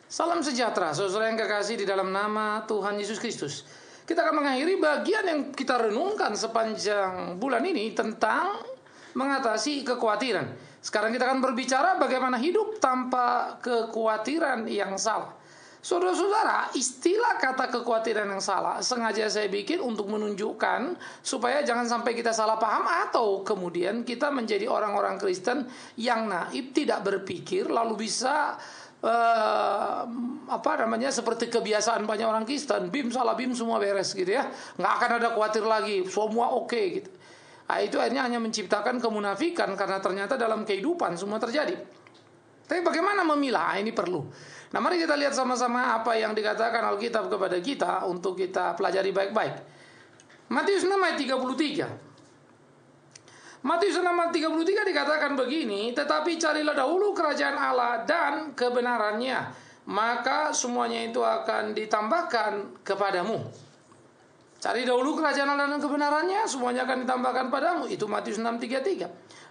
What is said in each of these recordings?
Salam sejahtera, saudara yang kekasih di dalam nama Tuhan Yesus Kristus. Kita akan mengakhiri bagian yang kita renungkan sepanjang bulan ini tentang mengatasi kekhawatiran. Sekarang kita akan berbicara bagaimana hidup tanpa kekhawatiran yang salah. Saudara-saudara, istilah kata kekhawatiran yang salah sengaja saya bikin untuk menunjukkan supaya jangan sampai kita salah paham atau kemudian kita menjadi orang-orang Kristen yang naif, tidak berpikir lalu bisa seperti kebiasaan banyak orang Kristen, bim salah bim semua beres gitu ya, nggak akan ada khawatir lagi, semua oke gitu. Nah, itu akhirnya hanya menciptakan kemunafikan karena ternyata dalam kehidupan semua terjadi. Tapi bagaimana memilah? Ini perlu. Nah, mari kita lihat sama-sama apa yang dikatakan Alkitab kepada kita untuk kita pelajari baik-baik. Matius 6 ayat 33. Matius 6 ayat 33 dikatakan begini, tetapi carilah dahulu kerajaan Allah dan kebenarannya, maka semuanya itu akan ditambahkan kepadamu. Cari dahulu kerajaan Allah dan kebenarannya, semuanya akan ditambahkan padamu. Itu Matius 6:33.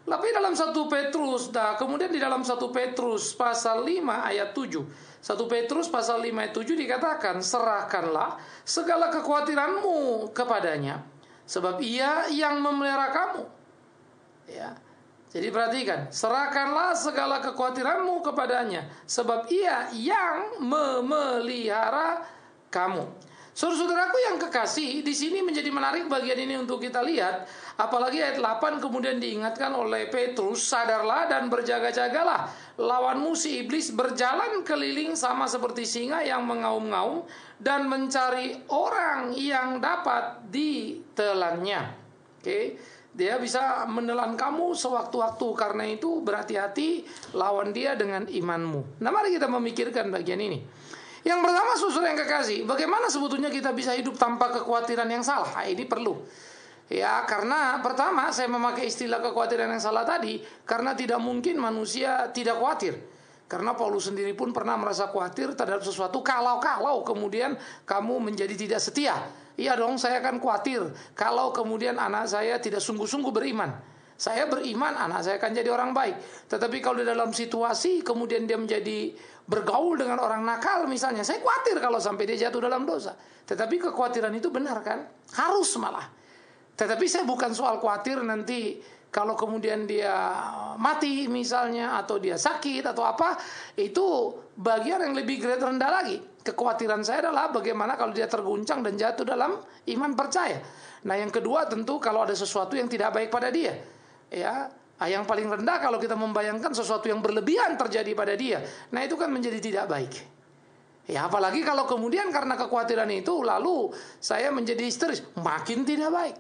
Tapi dalam 1 Petrus, kemudian di dalam 1 Petrus pasal 5 ayat 7. 1 Petrus pasal 5 ayat 7 dikatakan, serahkanlah segala kekhawatiranmu kepadanya, sebab Ia yang memelihara kamu. Ya. Jadi perhatikan, serahkanlah segala kekhawatiranmu kepadanya, sebab Ia yang memelihara kamu. Saudara-saudaraku yang kekasih, di sini menjadi menarik bagian ini untuk kita lihat, apalagi ayat 8 kemudian diingatkan oleh Petrus, sadarlah dan berjaga-jagalah, lawanmu si iblis berjalan keliling sama seperti singa yang mengaum-ngaum dan mencari orang yang dapat ditelannya. Oke. Dia bisa menelan kamu sewaktu-waktu, karena itu berhati-hati lawan dia dengan imanmu. Nah, mari kita memikirkan bagian ini. Yang pertama, saudara yang kekasih, bagaimana sebetulnya kita bisa hidup tanpa kekhawatiran yang salah? Nah, ini perlu. Ya, karena pertama saya memakai istilah kekhawatiran yang salah tadi karena tidak mungkin manusia tidak khawatir. Karena Paulus sendiri pun pernah merasa khawatir terhadap sesuatu kalau kemudian kamu menjadi tidak setia. Iya dong, saya akan khawatir kalau kemudian anak saya tidak sungguh-sungguh beriman. Saya beriman, anak saya akan jadi orang baik. Tetapi kalau di dalam situasi kemudian dia menjadi bergaul dengan orang nakal misalnya, saya khawatir kalau sampai dia jatuh dalam dosa. Tetapi kekhawatiran itu benar kan? Harus malah. Tetapi saya bukan soal khawatir nanti kalau kemudian dia mati misalnya, atau dia sakit atau apa, itu bagian yang lebih grade rendah lagi. Kekhawatiran saya adalah bagaimana kalau dia terguncang dan jatuh dalam iman percaya. Nah, yang kedua tentu kalau ada sesuatu yang tidak baik pada dia. Ya, yang paling rendah kalau kita membayangkan sesuatu yang berlebihan terjadi pada dia. Nah, itu kan menjadi tidak baik. Ya, apalagi kalau kemudian karena kekhawatiran itu lalu saya menjadi histeris, makin tidak baik.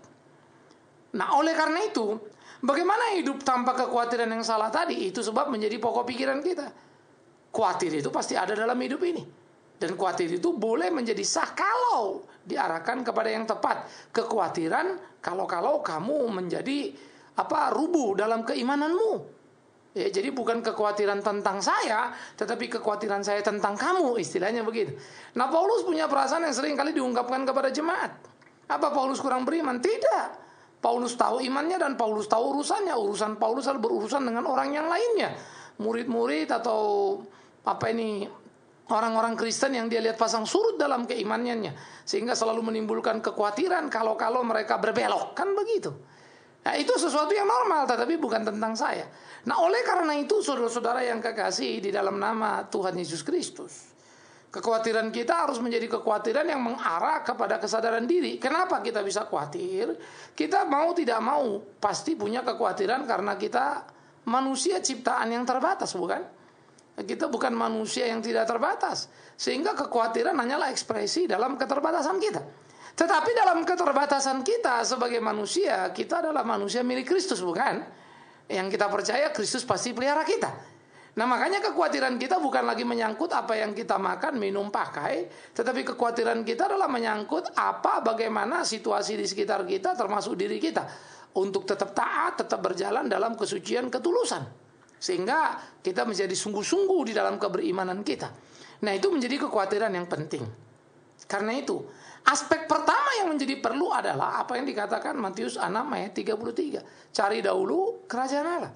Nah, oleh karena itu, bagaimana hidup tanpa kekhawatiran yang salah tadi? Itu sebab menjadi pokok pikiran kita. Khawatir itu pasti ada dalam hidup ini. Dan khawatir itu boleh menjadi sah kalau diarahkan kepada yang tepat. Kekhawatiran kalau kamu menjadi rubuh dalam keimananmu. Ya, jadi bukan kekhawatiran tentang saya, tetapi kekhawatiran saya tentang kamu, istilahnya begitu. Nah, Paulus punya perasaan yang sering kali diungkapkan kepada jemaat. Apa Paulus kurang beriman? Tidak. Paulus tahu imannya dan Paulus tahu urusannya. Urusan Paulus adalah berurusan dengan orang yang lainnya. Murid-murid atau orang-orang Kristen yang dia lihat pasang surut dalam keimanannya, sehingga selalu menimbulkan kekhawatiran kalau mereka berbelok, kan begitu. Nah, itu sesuatu yang normal, tetapi bukan tentang saya. Nah, oleh karena itu saudara-saudara yang kekasih di dalam nama Tuhan Yesus Kristus, kekhawatiran kita harus menjadi kekhawatiran yang mengarah kepada kesadaran diri. Kenapa kita bisa khawatir? Kita mau tidak mau pasti punya kekhawatiran karena kita manusia ciptaan yang terbatas, bukan? Kita bukan manusia yang tidak terbatas, sehingga kekhawatiran hanyalah ekspresi dalam keterbatasan kita. Tetapi dalam keterbatasan kita sebagai manusia, kita adalah manusia milik Kristus, bukan? Yang kita percaya Kristus pasti pelihara kita. Nah, makanya kekhawatiran kita bukan lagi menyangkut apa yang kita makan, minum, pakai, tetapi kekhawatiran kita adalah menyangkut bagaimana situasi di sekitar kita, termasuk diri kita, untuk tetap taat, tetap berjalan dalam kesucian, ketulusan. Sehingga kita menjadi sungguh-sungguh di dalam keberimanan kita. Nah, itu menjadi kekhawatiran yang penting. Karena itu, aspek pertama yang menjadi perlu adalah apa yang dikatakan Matius 6 ayat 33. Cari dahulu kerajaan Allah.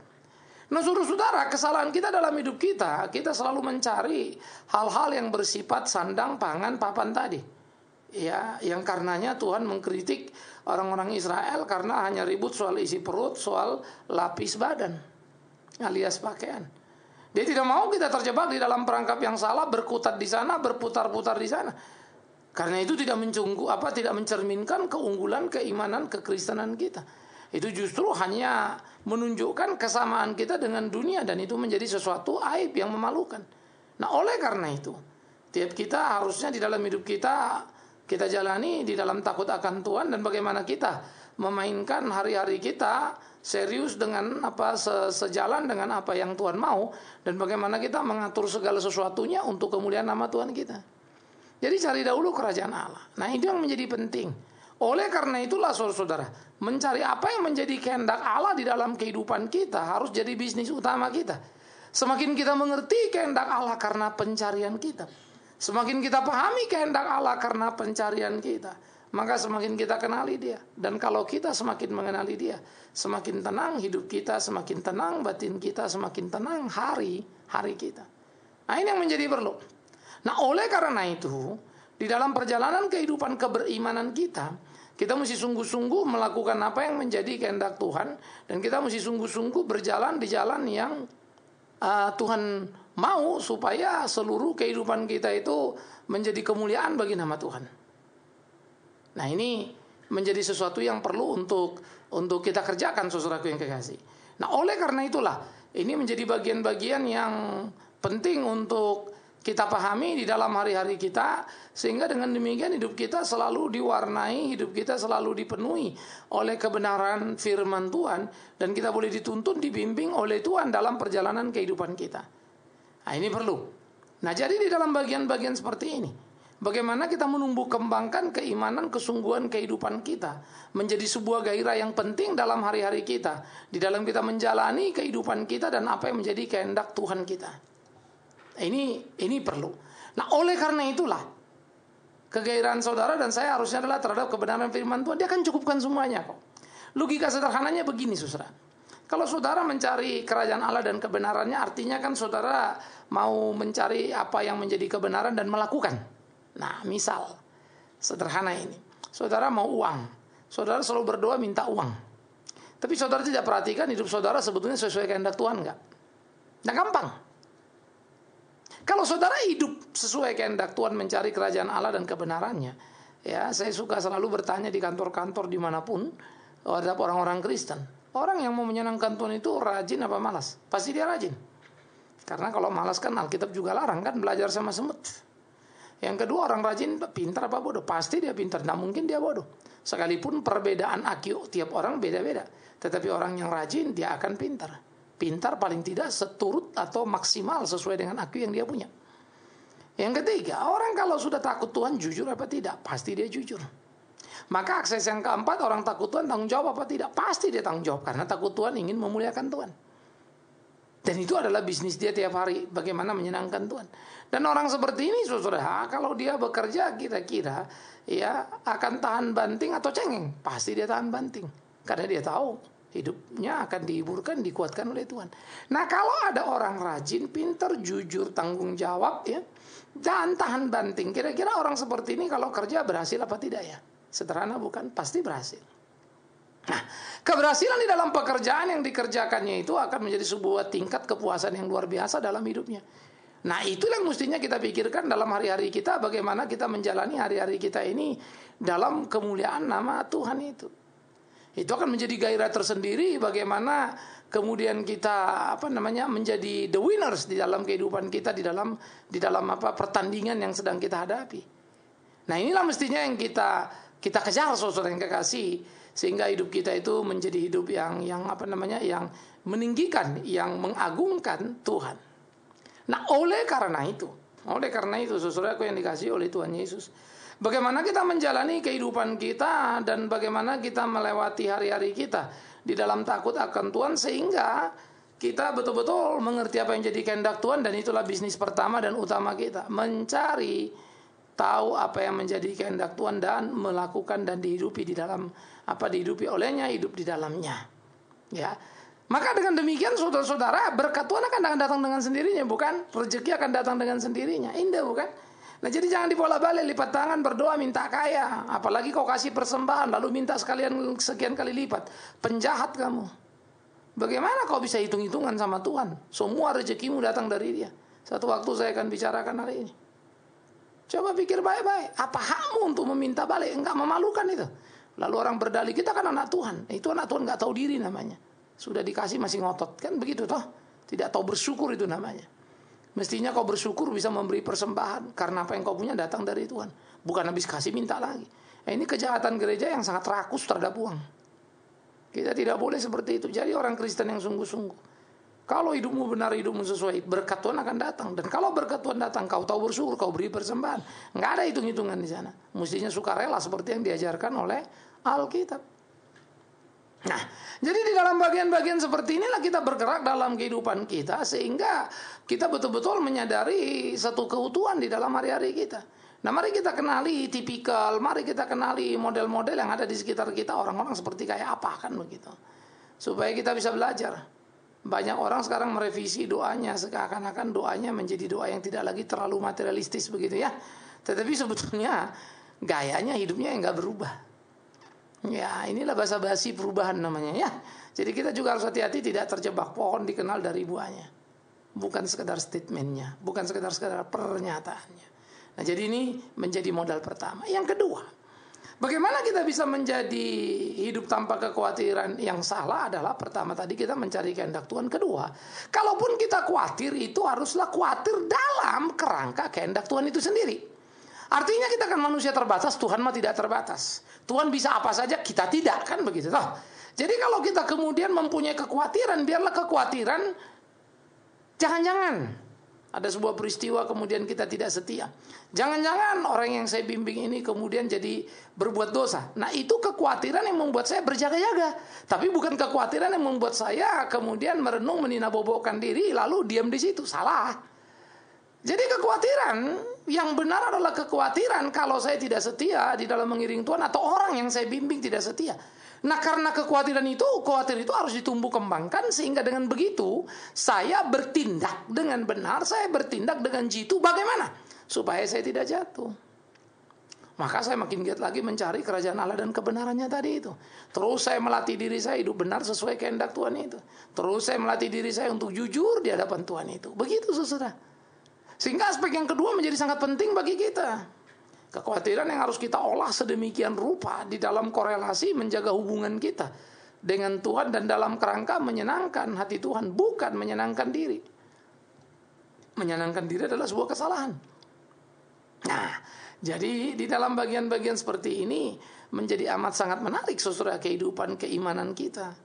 Nah, saudara-saudara, kesalahan kita dalam hidup kita selalu mencari hal-hal yang bersifat sandang, pangan, papan tadi. Ya, yang karenanya Tuhan mengkritik orang-orang Israel karena hanya ribut soal isi perut, soal lapis badan, alias pakaian. Dia tidak mau kita terjebak di dalam perangkap yang salah, berkutat di sana, berputar-putar di sana. Karena itu tidak mencerminkan keunggulan, keimanan, kekristenan kita. Itu justru hanya menunjukkan kesamaan kita dengan dunia, dan itu menjadi sesuatu aib yang memalukan. Nah, oleh karena itu, tiap kita harusnya di dalam hidup kita jalani di dalam takut akan Tuhan, dan bagaimana kita memainkan hari-hari kita serius dengan sejalan dengan apa yang Tuhan mau, dan bagaimana kita mengatur segala sesuatunya untuk kemuliaan nama Tuhan kita. Jadi cari dahulu kerajaan Allah. Nah, itu yang menjadi penting. Oleh karena itulah saudara-saudara, mencari apa yang menjadi kehendak Allah di dalam kehidupan kita harus jadi bisnis utama kita. Semakin kita mengerti kehendak Allah karena pencarian kita, semakin kita pahami kehendak Allah karena pencarian kita, maka semakin kita kenali Dia. Dan kalau kita semakin mengenali Dia, semakin tenang hidup kita, semakin tenang batin kita, semakin tenang hari-hari kita. Nah, ini yang menjadi perlu. Nah, oleh karena itu, di dalam perjalanan kehidupan keberimanan kita mesti sungguh-sungguh melakukan apa yang menjadi kehendak Tuhan, dan kita mesti sungguh-sungguh berjalan di jalan yang Tuhan mau, supaya seluruh kehidupan kita itu menjadi kemuliaan bagi nama Tuhan. Nah, ini menjadi sesuatu yang perlu untuk kita kerjakan, saudaraku yang kekasih. Nah, oleh karena itulah ini menjadi bagian-bagian yang penting untuk kita pahami di dalam hari-hari kita, sehingga dengan demikian hidup kita selalu diwarnai, hidup kita selalu dipenuhi oleh kebenaran firman Tuhan, dan kita boleh dituntun, dibimbing oleh Tuhan dalam perjalanan kehidupan kita. Nah, ini perlu. Nah, jadi di dalam bagian-bagian seperti ini, bagaimana kita menumbuh kembangkan keimanan, kesungguhan kehidupan kita menjadi sebuah gairah yang penting dalam hari-hari kita, di dalam kita menjalani kehidupan kita dan apa yang menjadi kehendak Tuhan kita. Ini perlu. Nah, oleh karena itulah kegairahan saudara dan saya harusnya adalah terhadap kebenaran firman Tuhan. Dia akan cukupkan semuanya kok. Logika sederhananya begini, saudara. Kalau saudara mencari kerajaan Allah dan kebenarannya, artinya kan saudara mau mencari apa yang menjadi kebenaran dan melakukan. Nah, misal sederhana ini, saudara mau uang, saudara selalu berdoa minta uang, tapi saudara tidak perhatikan hidup saudara sebetulnya sesuai kehendak Tuhan nggak? Nah, gampang. Kalau saudara hidup sesuai kehendak Tuhan, mencari kerajaan Allah dan kebenarannya, ya, saya suka selalu bertanya di kantor-kantor dimanapun terhadap orang-orang Kristen, orang yang mau menyenangkan Tuhan itu rajin apa malas? Pasti dia rajin. Karena kalau malas kan Alkitab juga larang kan, belajar sama semut. Yang kedua, orang rajin pintar apa bodoh? Pasti dia pintar, tidak mungkin dia bodoh. Sekalipun perbedaan IQ tiap orang beda-beda, tetapi orang yang rajin dia akan pintar. Pintar paling tidak seturut atau maksimal sesuai dengan IQ yang dia punya. Yang ketiga, orang kalau sudah takut Tuhan jujur apa tidak? Pasti dia jujur. Maka akses yang keempat, orang takut Tuhan tanggung jawab apa tidak? Pasti dia tanggung jawab, karena takut Tuhan ingin memuliakan Tuhan. Dan itu adalah bisnis dia tiap hari, bagaimana menyenangkan Tuhan. Dan orang seperti ini, saudara, kalau dia bekerja kira-kira ya akan tahan banting atau cengeng, pasti dia tahan banting, karena dia tahu hidupnya akan dihiburkan, dikuatkan oleh Tuhan. Nah, kalau ada orang rajin, pintar, jujur, tanggung jawab, ya, dan tahan banting, kira-kira orang seperti ini kalau kerja berhasil apa tidak ya? Sederhana bukan? Pasti berhasil. Nah, keberhasilan di dalam pekerjaan yang dikerjakannya itu akan menjadi sebuah tingkat kepuasan yang luar biasa dalam hidupnya. Nah, itulah yang mestinya kita pikirkan dalam hari-hari kita, bagaimana kita menjalani hari-hari kita ini dalam kemuliaan nama Tuhan itu. Itu akan menjadi gairah tersendiri bagaimana kemudian kita menjadi the winners di dalam kehidupan kita, di dalam pertandingan yang sedang kita hadapi. Nah, inilah mestinya yang kita kejar, saudara yang kekasih, sehingga hidup kita itu menjadi hidup yang meninggikan, yang mengagungkan Tuhan. Nah, oleh karena itu, saudaraku yang dikasihi oleh Tuhan Yesus, bagaimana kita menjalani kehidupan kita dan bagaimana kita melewati hari-hari kita di dalam takut akan Tuhan, sehingga kita betul-betul mengerti apa yang jadi kehendak Tuhan. Dan itulah bisnis pertama dan utama kita, mencari tahu apa yang menjadi kehendak Tuhan dan melakukan dan dihidupi di dalam dihidupi olehnya, hidup di dalamnya. Ya. Maka dengan demikian saudara-saudara, berkat Tuhan akan datang dengan sendirinya, bukan? Rezeki akan datang dengan sendirinya. Indah, bukan? Nah, jadi jangan dibola-balik, lipat tangan, berdoa, minta kaya. Apalagi kau kasih persembahan, lalu minta sekalian sekian kali lipat. Penjahat kamu. Bagaimana kau bisa hitung-hitungan sama Tuhan? Semua rezekimu datang dari Dia. Satu waktu saya akan bicarakan hal ini. Coba pikir baik-baik. Apa hakmu untuk meminta balik? Enggak, memalukan itu. Lalu orang berdalih, kita kan anak Tuhan. Itu anak Tuhan nggak tahu diri namanya. Sudah dikasih masih ngotot. Kan begitu toh? Tidak tahu bersyukur itu namanya. Mestinya kau bersyukur bisa memberi persembahan. Karena apa yang kau punya datang dari Tuhan. Bukan habis kasih minta lagi. Ini kejahatan gereja yang sangat rakus terhadap uang. Kita tidak boleh seperti itu. Jadi orang Kristen yang sungguh-sungguh. Kalau hidupmu benar, hidupmu sesuai, berkat Tuhan akan datang. Dan kalau berkat Tuhan datang, kau tahu bersyukur, kau beri persembahan. Nggak ada hitung-hitungan di sana. Mestinya sukarela seperti yang diajarkan oleh Alkitab. Nah, jadi di dalam bagian-bagian seperti inilah kita bergerak dalam kehidupan kita, sehingga kita betul-betul menyadari satu keutuhan di dalam hari-hari kita. Nah, mari kita kenali tipikal, mari kita kenali model-model yang ada di sekitar kita, orang-orang seperti kayak apa, kan begitu. Supaya kita bisa belajar. Banyak orang sekarang merevisi doanya, seakan-akan doanya menjadi doa yang tidak lagi terlalu materialistis begitu ya. Tetapi sebetulnya gayanya hidupnya yang nggak berubah. Ya, inilah basa-basi perubahan namanya ya. Jadi kita juga harus hati-hati tidak terjebak. Pohon dikenal dari buahnya. Bukan sekedar statementnya, bukan sekedar pernyataannya. Nah, jadi ini menjadi modal pertama. Yang kedua, bagaimana kita bisa menjadi hidup tanpa kekhawatiran? Yang salah adalah pertama tadi kita mencari kehendak Tuhan. Kedua, kalaupun kita khawatir, itu haruslah khawatir dalam kerangka kehendak Tuhan itu sendiri. Artinya kita kan manusia terbatas, Tuhan mah tidak terbatas. Tuhan bisa apa saja, kita tidak, kan begitu toh. Jadi kalau kita kemudian mempunyai kekhawatiran, biarlah kekhawatiran jangan-jangan ada sebuah peristiwa kemudian kita tidak setia. Jangan-jangan orang yang saya bimbing ini kemudian jadi berbuat dosa. Nah, itu kekhawatiran yang membuat saya berjaga-jaga. Tapi bukan kekhawatiran yang membuat saya kemudian merenung, meninabobokan diri lalu diam di situ. Salah. Jadi kekhawatiran yang benar adalah kekhawatiran kalau saya tidak setia di dalam mengiring Tuhan, atau orang yang saya bimbing tidak setia. Nah, karena kekhawatiran itu, khawatir itu harus ditumbuh kembangkan, sehingga dengan begitu saya bertindak dengan benar, saya bertindak dengan jitu. Bagaimana? Supaya saya tidak jatuh. Maka saya makin giat lagi mencari kerajaan Allah dan kebenarannya tadi itu. Terus saya melatih diri saya hidup benar sesuai kehendak Tuhan itu. Terus saya melatih diri saya untuk jujur di hadapan Tuhan itu. Begitu, saudara. Sehingga aspek yang kedua menjadi sangat penting bagi kita. Kekhawatiran yang harus kita olah sedemikian rupa di dalam korelasi menjaga hubungan kita dengan Tuhan dan dalam kerangka menyenangkan hati Tuhan, bukan menyenangkan diri. Menyenangkan diri adalah sebuah kesalahan. Nah, jadi di dalam bagian-bagian seperti ini menjadi amat sangat menarik, saudara, kehidupan keimanan kita.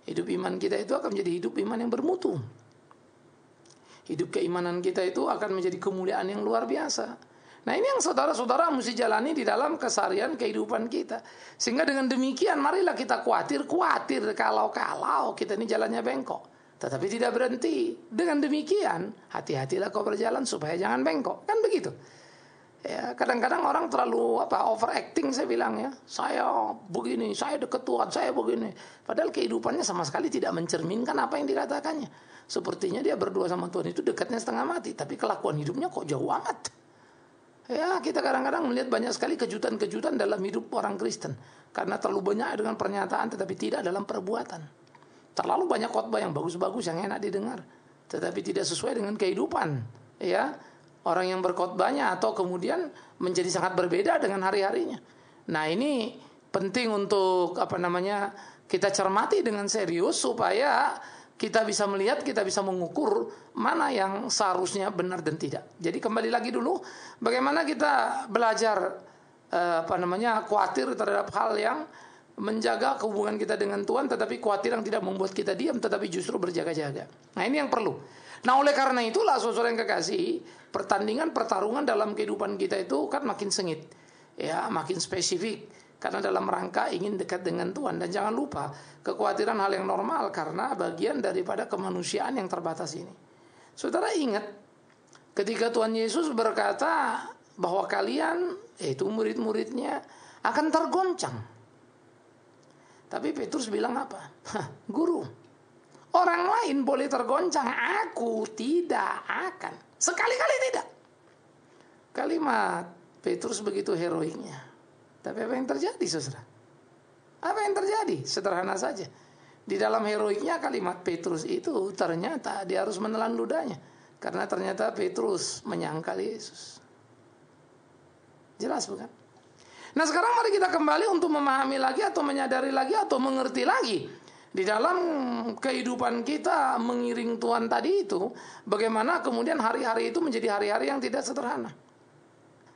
Hidup iman kita itu akan menjadi hidup iman yang bermutu. Hidup keimanan kita itu akan menjadi kemuliaan yang luar biasa. Nah, ini yang saudara-saudara mesti jalani di dalam keseharian kehidupan kita. Sehingga dengan demikian marilah kita khawatir kalau kita ini jalannya bengkok. Tetapi tidak berhenti. Dengan demikian hati-hatilah kau berjalan supaya jangan bengkok. Kan begitu. Ya, kadang-kadang orang terlalu overacting, saya bilang ya. Saya begini, saya dekat Tuhan, saya begini. Padahal kehidupannya sama sekali tidak mencerminkan apa yang dikatakannya. Sepertinya dia berdua sama Tuhan itu dekatnya setengah mati, tapi kelakuan hidupnya kok jauh amat. Ya, kita kadang-kadang melihat banyak sekali kejutan-kejutan dalam hidup orang Kristen. Karena terlalu banyak dengan pernyataan tetapi tidak dalam perbuatan. Terlalu banyak khotbah yang bagus-bagus, yang enak didengar, tetapi tidak sesuai dengan kehidupan. Ya, orang yang berkhotbahnya atau kemudian menjadi sangat berbeda dengan hari-harinya. Nah, ini penting untuk kita cermati dengan serius supaya kita bisa melihat, kita bisa mengukur mana yang seharusnya benar dan tidak. Jadi kembali lagi dulu, bagaimana kita belajar khawatir terhadap hal yang menjaga hubungan kita dengan Tuhan, tetapi khawatir yang tidak membuat kita diam, tetapi justru berjaga-jaga. Nah, ini yang perlu. Nah, oleh karena itulah saudara yang kekasih, pertarungan dalam kehidupan kita itu kan makin sengit, ya, makin spesifik. Karena dalam rangka ingin dekat dengan Tuhan. Dan jangan lupa, kekhawatiran hal yang normal karena bagian daripada kemanusiaan yang terbatas ini. Saudara ingat, ketika Tuhan Yesus berkata bahwa kalian, yaitu murid-muridnya, akan tergoncang. Tapi Petrus bilang apa? Guru, Orang lain boleh tergoncang, aku tidak akan. Sekali-kali tidak. Kalimat Petrus begitu heroiknya. Tapi apa yang terjadi, saudara? Apa yang terjadi? Sederhana saja. Di dalam heroiknya kalimat Petrus itu ternyata dia harus menelan ludahnya. Karena ternyata Petrus menyangkal Yesus. Jelas bukan? Nah sekarang mari kita kembali untuk memahami lagi atau menyadari lagi atau mengerti lagi. Di dalam kehidupan kita mengiring Tuhan tadi itu, bagaimana kemudian hari-hari itu menjadi hari-hari yang tidak sederhana.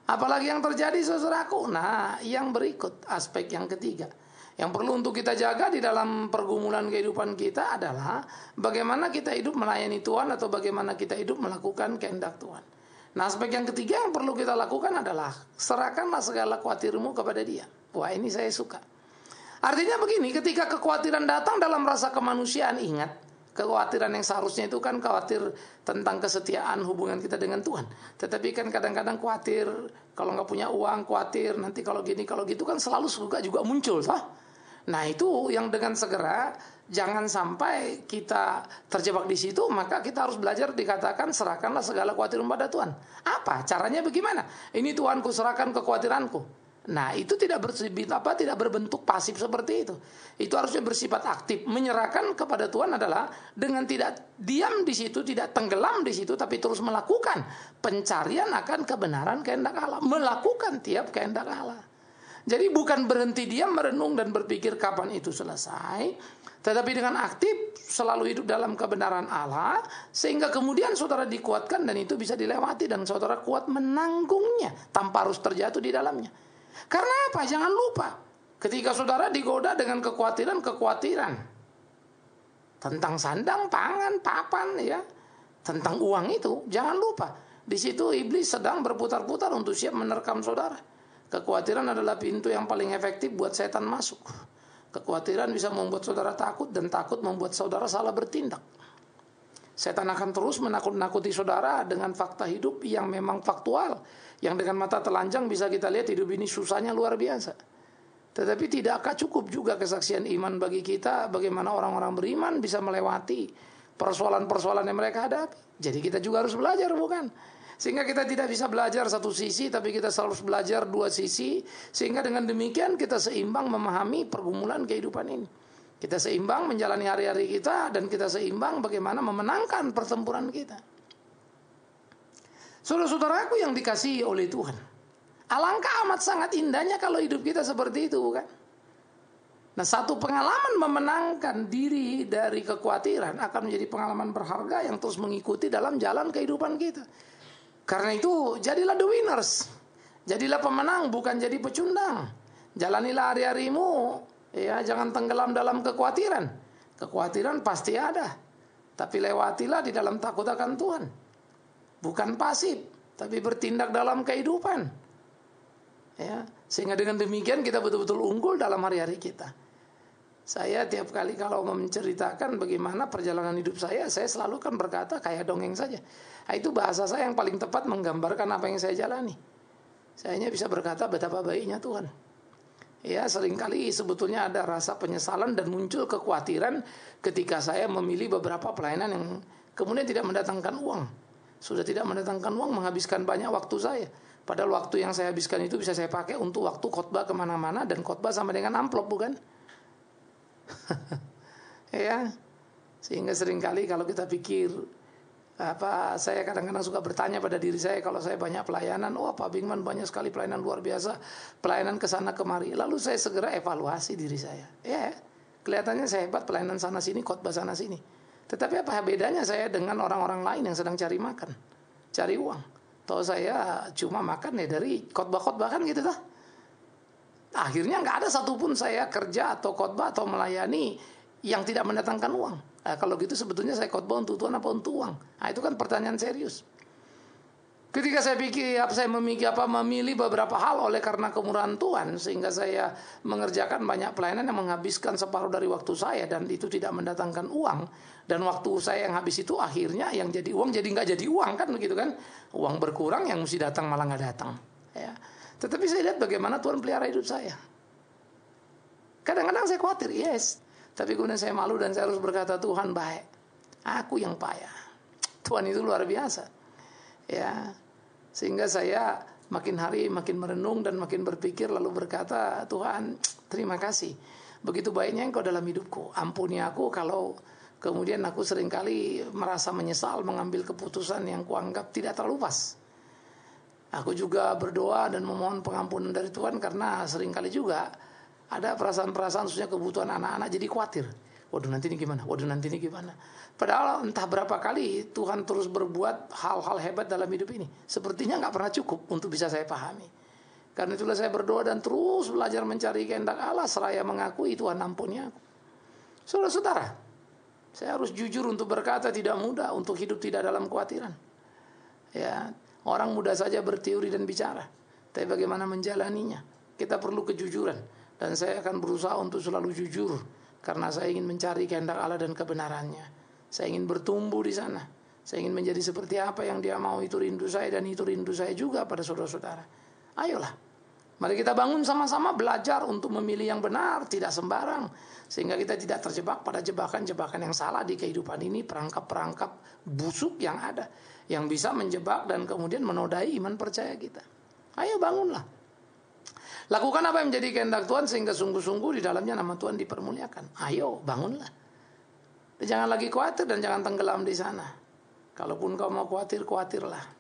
Apalagi yang terjadi saudaraku. Nah yang berikut aspek yang ketiga yang perlu untuk kita jaga di dalam pergumulan kehidupan kita adalah bagaimana kita hidup melayani Tuhan atau bagaimana kita hidup melakukan kehendak Tuhan. Nah aspek yang ketiga yang perlu kita lakukan adalah serahkanlah segala khawatirmu kepada Dia. Wah ini saya suka. Artinya begini, ketika kekhawatiran datang dalam rasa kemanusiaan, ingat kekhawatiran yang seharusnya itu kan khawatir tentang kesetiaan hubungan kita dengan Tuhan. Tetapi kan kadang-kadang khawatir kalau nggak punya uang, khawatir nanti kalau gini kalau gitu kan selalu juga muncul, toh. Nah itu yang dengan segera jangan sampai kita terjebak di situ, maka kita harus belajar dikatakan serahkanlah segala kekhawatiran pada Tuhan. Apa? Caranya bagaimana? Ini Tuhanku serahkan kekhawatiranku. Nah itu tidak berbentuk pasif seperti itu. Itu harusnya bersifat aktif. Menyerahkan kepada Tuhan adalah dengan tidak diam di situ, tidak tenggelam di situ, tapi terus melakukan pencarian akan kebenaran kehendak Allah, melakukan tiap kehendak Allah. Jadi bukan berhenti diam merenung dan berpikir kapan itu selesai, tetapi dengan aktif selalu hidup dalam kebenaran Allah, sehingga kemudian saudara dikuatkan dan itu bisa dilewati dan saudara kuat menanggungnya tanpa harus terjatuh di dalamnya. Karena apa? Jangan lupa, ketika saudara digoda dengan kekhawatiran tentang sandang, pangan, papan, ya, tentang uang itu, jangan lupa di situ iblis sedang berputar-putar untuk siap menerkam saudara. Kekhawatiran adalah pintu yang paling efektif buat setan masuk. Kekhawatiran bisa membuat saudara takut dan takut membuat saudara salah bertindak. Setan akan terus menakut-nakuti saudara dengan fakta hidup yang memang faktual, yang dengan mata telanjang bisa kita lihat hidup ini susahnya luar biasa. Tetapi tidakkah cukup juga kesaksian iman bagi kita bagaimana orang-orang beriman bisa melewati persoalan-persoalan yang mereka hadapi. Jadi kita juga harus belajar, bukan? Sehingga kita tidak bisa belajar satu sisi, tapi kita harus belajar dua sisi. Sehingga dengan demikian kita seimbang memahami pergumulan kehidupan ini. Kita seimbang menjalani hari-hari kita, dan kita seimbang bagaimana memenangkan pertempuran kita. Saudara-saudaraku yang dikasihi oleh Tuhan, alangkah amat sangat indahnya kalau hidup kita seperti itu, bukan? Nah, satu pengalaman memenangkan diri dari kekhawatiran akan menjadi pengalaman berharga yang terus mengikuti dalam jalan kehidupan kita. Karena itu jadilah the winners, jadilah pemenang, bukan jadi pecundang. Jalanilah hari-harimu, ya, jangan tenggelam dalam kekhawatiran. Kekhawatiran pasti ada, tapi lewatilah di dalam takut akan Tuhan. Bukan pasif, tapi bertindak dalam kehidupan, ya, sehingga dengan demikian kita betul-betul unggul dalam hari-hari kita. Saya tiap kali kalau menceritakan bagaimana perjalanan hidup saya selalu kan berkata kayak dongeng saja. Nah, itu bahasa saya yang paling tepat menggambarkan apa yang saya jalani. Saya bisa berkata betapa baiknya Tuhan. Ya, seringkali sebetulnya ada rasa penyesalan dan muncul kekhawatiran ketika saya memilih beberapa pelayanan yang kemudian tidak mendatangkan uang. Sudah tidak mendatangkan uang, menghabiskan banyak waktu saya. Padahal waktu yang saya habiskan itu bisa saya pakai untuk waktu khotbah kemana-mana, dan khotbah sama dengan amplop, bukan? Ya, sehingga seringkali kalau kita pikir saya kadang-kadang suka bertanya pada diri saya kalau saya banyak pelayanan, Pak Bingman banyak sekali pelayanan luar biasa, pelayanan ke sana kemari. Lalu saya segera evaluasi diri saya. Ya, kelihatannya saya hebat pelayanan sana sini, khotbah sana sini. Tetapi apa bedanya saya dengan orang-orang lain yang sedang cari makan, cari uang? Toh saya cuma makan ya dari khotbah-khotbah kan gitu toh. Akhirnya nggak ada satupun saya kerja atau khotbah atau melayani yang tidak mendatangkan uang. Nah, kalau gitu sebetulnya saya khotbah untuk Tuhan apa untuk uang? Nah, itu kan pertanyaan serius. Ketika saya memilih beberapa hal oleh karena kemurahan Tuhan, sehingga saya mengerjakan banyak pelayanan yang menghabiskan separuh dari waktu saya dan itu tidak mendatangkan uang, dan waktu saya yang habis itu akhirnya yang jadi uang jadi nggak jadi uang, kan begitu kan? Uang berkurang, yang mesti datang malah nggak datang. Ya. Tetapi saya lihat bagaimana Tuhan pelihara hidup saya. Kadang-kadang saya khawatir, yes. Tapi kemudian saya malu dan saya harus berkata, Tuhan baik, aku yang payah. Tuhan itu luar biasa. Ya, sehingga saya makin hari makin merenung dan makin berpikir lalu berkata, Tuhan terima kasih. Begitu baiknya Engkau dalam hidupku. Ampuni aku kalau kemudian aku seringkali merasa menyesal mengambil keputusan yang kuanggap tidak terlalu pas. Aku juga berdoa dan memohon pengampunan dari Tuhan karena seringkali juga ada perasaan-perasaan khususnya kebutuhan anak-anak jadi khawatir. Waduh nanti ini gimana? Waduh nanti ini gimana? Padahal entah berapa kali Tuhan terus berbuat hal-hal hebat dalam hidup ini. Sepertinya nggak pernah cukup untuk bisa saya pahami. Karena itulah saya berdoa dan terus belajar mencari kehendak Allah seraya mengakui Tuhan ampuni aku. Saudara-saudara, saya harus jujur untuk berkata tidak mudah untuk hidup tidak dalam kekhawatiran. Ya, orang mudah saja berteori dan bicara, tapi bagaimana menjalaninya? Kita perlu kejujuran. Dan saya akan berusaha untuk selalu jujur karena saya ingin mencari kehendak Allah dan kebenarannya. Saya ingin bertumbuh di sana. Saya ingin menjadi seperti apa yang Dia mau. Itu rindu saya dan itu rindu saya juga pada saudara-saudara. Ayolah, mari kita bangun sama-sama belajar untuk memilih yang benar, tidak sembarang, sehingga kita tidak terjebak pada jebakan-jebakan yang salah di kehidupan ini, perangkap-perangkap busuk yang ada, yang bisa menjebak dan kemudian menodai iman percaya kita. Ayo bangunlah. Lakukan apa yang menjadi kehendak Tuhan sehingga sungguh-sungguh di dalamnya nama Tuhan dipermuliakan. Ayo, bangunlah. Jangan lagi khawatir dan jangan tenggelam di sana. Kalaupun kau mau khawatir, khawatirlah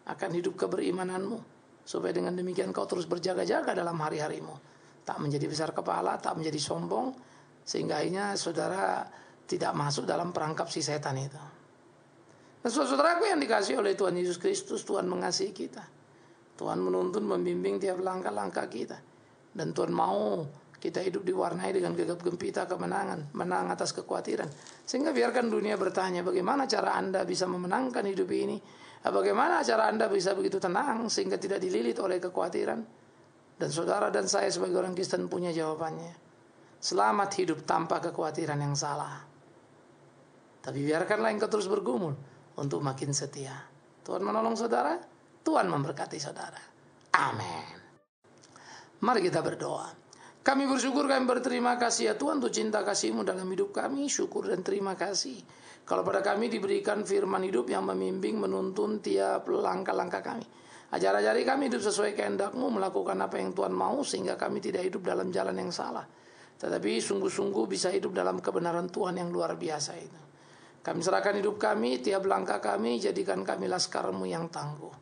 akan hidup keberimananmu, supaya dengan demikian kau terus berjaga-jaga dalam hari-harimu. Tak menjadi besar kepala, tak menjadi sombong, sehingga akhirnya saudara tidak masuk dalam perangkap si setan itu. Dan saudaraku yang dikasihi oleh Tuhan Yesus Kristus, Tuhan mengasihi kita. Tuhan menuntun, membimbing tiap langkah-langkah kita. Dan Tuhan mau kita hidup diwarnai dengan gegap gempita kemenangan, menang atas kekhawatiran. Sehingga biarkan dunia bertanya, bagaimana cara Anda bisa memenangkan hidup ini? Bagaimana cara Anda bisa begitu tenang sehingga tidak dililit oleh kekhawatiran? Dan saudara dan saya sebagai orang Kristen punya jawabannya. Selamat hidup tanpa kekhawatiran yang salah. Tapi biarkanlah engkau terus bergumul untuk makin setia. Tuhan menolong saudara. Tuhan memberkati saudara. Amin. Mari kita berdoa. Kami bersyukur, kami berterima kasih ya Tuhan untuk cinta kasih-Mu dalam hidup kami. Syukur dan terima kasih kalau pada kami diberikan firman hidup yang membimbing, menuntun tiap langkah-langkah kami. Ajar-ajari kami hidup sesuai kehendak-Mu, melakukan apa yang Tuhan mau, sehingga kami tidak hidup dalam jalan yang salah, tetapi sungguh-sungguh bisa hidup dalam kebenaran Tuhan yang luar biasa itu. Kami serahkan hidup kami, tiap langkah kami, jadikan kami laskar-Mu yang tangguh.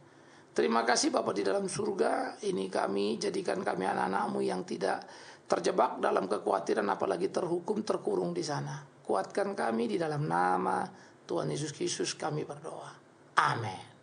Terima kasih Bapa di dalam surga, ini kami, jadikan kami anak-anak-Mu yang tidak terjebak dalam kekhawatiran, apalagi terhukum, terkurung di sana. Kuatkan kami di dalam nama Tuhan Yesus Kristus kami berdoa. Amin.